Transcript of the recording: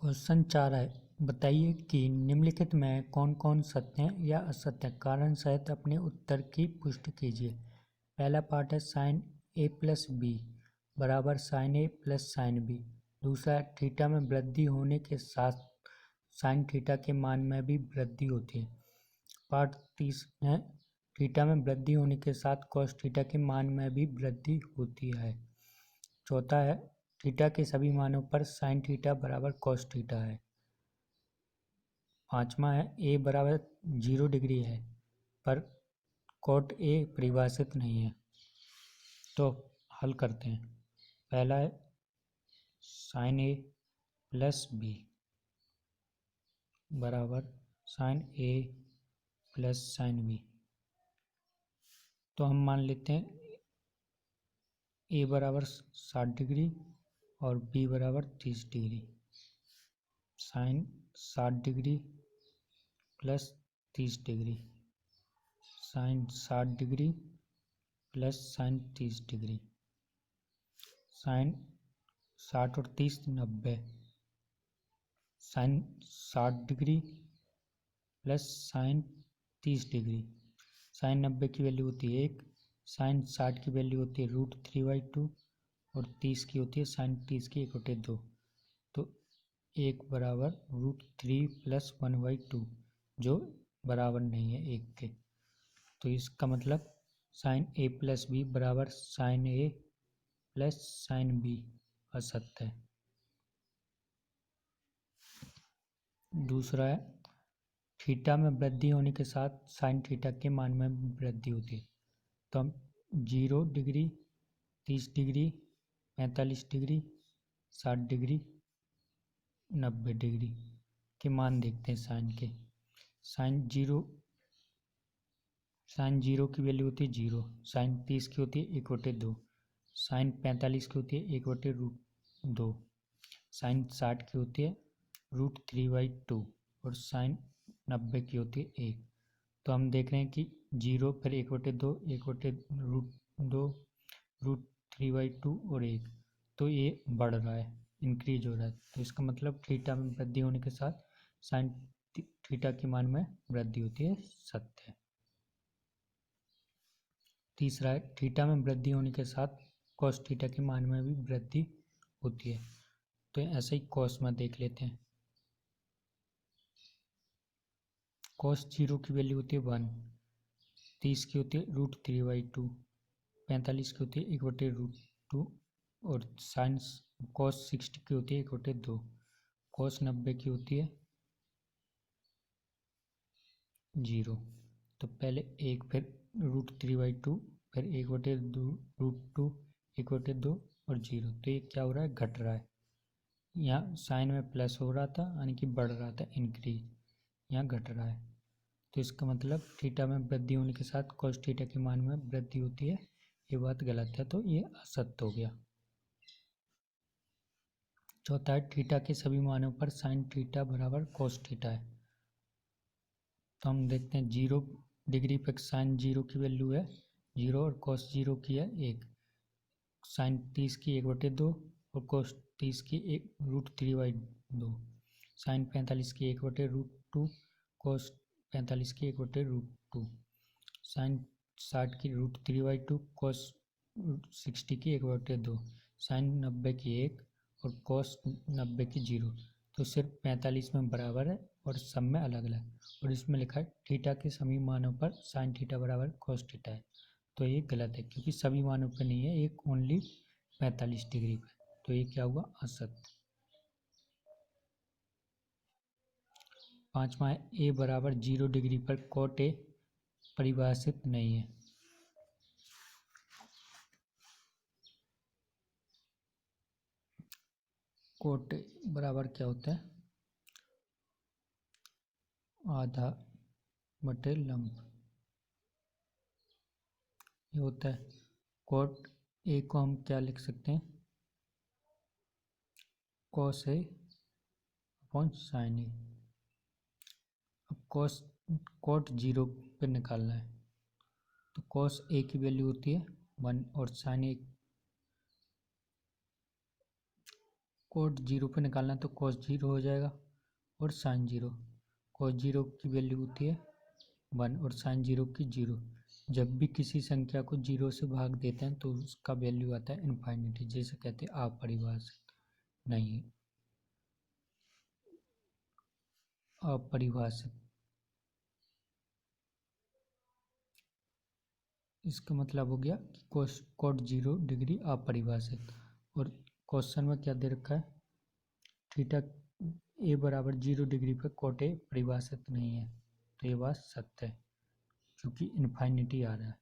Question 4 है। बताइए कि निम्नलिखित में कौन कौन सत्य या असत्य कारण सहित अपने उत्तर की पुष्टि कीजिए। पहला पार्ट है साइन ए प्लस बी बराबर साइन ए प्लस साइन बी। दूसरा है थीटा में वृद्धि होने के साथ साइन थीटा के मान में भी वृद्धि होती है। पार्ट 30 है थीटा में वृद्धि होने के साथ कॉस थीटा के मान में भी वृद्धि होती है। चौथा है थीटा के सभी मानों पर साइन थीटा बराबर कॉस थीटा है। पांचवा है ए बराबर 0 डिग्री है पर कॉट ए परिभाषित नहीं है। तो हल करते हैं। पहला है साइन ए प्लस बी बराबर साइन ए प्लस साइन बी। तो हम मान लेते हैं ए बराबर 60 डिग्री और बी बराबर 30 degree. Sine 60 degree plus 30 degree sine 60 degree plus sine 30 degree. Sine 60 और 30 90। Sine 60 degree plus sine 30 degree. Sine 90 की वैल्यू होती है 1। साइन 60 की वैल्यू होती है √3/2 और 30 की होती है साइन 30 की 1/2। तो 1 बराबर √3 प्लस 1/2 जो बराबर नहीं है 1 के। तो इसका मतलब साइन ए प्लस बी बराबर साइन ए प्लस साइन बी असत्य है। दूसरा है थीटा में वृद्धि होने के साथ साइन थीटा के मान में वृद्धि होती है। तो हम 0 degree 30 degree 45 degree 60 degree 90 degree के मान देखते हैं साइन के। साइन 0 की वैल्यू होती है 0। साइन 30 की होती है 1/2। साइन 45 की होती है 1/√2। साइन 60 की होती है √3/2 और साइन 90 की होती है 1। तो हम देख रहे हैं कि 0 फिर 1/2 1/√2 √3/2 और 1। तो ये बढ़ रहा है इंक्रीज हो रहा है। तो इसका मतलब थीटा में वृद्धि होने के साथ साइन थीटा के मान में वृद्धि होती है सत्य है। तीसरा है थीटा में वृद्धि होने के साथ कॉस थीटा के मान में भी वृद्धि होती है। तो ऐसे ही कॉस में देख लेते हैं। कॉस 0 की वैल्यू होती है 1। 30 की होती है √3/2। 45 की होती है 1/√2 और साइन कॉस 60 की होती है 1/2। कॉस 90 की होती है 0। तो पहले 1 फिर √3/2 फिर 1/2 1/2 और 0। तो ये क्या हो रहा है घट रहा है। यहाँ साइन में प्लस हो रहा था यानी कि बढ़ रहा था इंक्रीज, यहाँ घट रहा है। तो इसका मतलब थीटा में वृद्धि होने के साथ कॉस थीटा के मान में वृद्धि होती है। ये बात गलत है तो ये असत्य हो गया। चौथा है थीटा के सभी मानों पर साइन थीटा बराबर कॉस थीटा है। तो हम देखते हैं 0 डिग्री पर साइन 0 की वैल्यू है 0 और कॉस 0 की है 1। साइन 30 की 1/2 और कॉस 30 की √3/2। साइन 45 की 1/√2 कॉस 45 की 1/√2। साइन 60 की √3/2 कॉस 60 की 1/2। साइन 90 की 1 और कॉस 90 की 0। तो सिर्फ 45 में बराबर है और सब में अलग अलग। और इसमें लिखा है थीटा के सभी मानों पर साइन थीटा बराबर कॉस थीटा है। तो ये गलत है क्योंकि सभी मानों पर नहीं है, एक ओनली 45 डिग्री पर। तो ये क्या हुआ असत्य। पांचवा है ए बराबर 0 डिग्री पर कॉट ए परिभाषित नहीं है। कॉट ए बराबर क्या होता है आधा बटे लंब। ये होता है कॉट ए को हम क्या लिख सकते हैं कॉस ए अपॉन साइन ए। अब कॉट 0 पे निकालना है तो कॉस ए की वैल्यू होती है 1 और साइन ए कोट जीरो पे निकालना तो कोस जीरो हो जाएगा और साइन जीरो। कोस जीरो की वैल्यू होती है 1 और साइन जीरो की 0। जब भी किसी संख्या को 0 से भाग देते हैं तो उसका वैल्यू आता है इन्फाइनिटी, जैसे कहते हैं अपरिभाषित। नहीं, अपरिभाषित। इसका मतलब हो गया कि कोट 0 डिग्री अपरिभाषित। और क्वेश्चन में क्या दे रखा है, थीटा ए बराबर 0 डिग्री पर कोट ए परिभाषित नहीं है, तो ये बात सत्य है क्योंकि इन्फाइनिटी आ रहा है।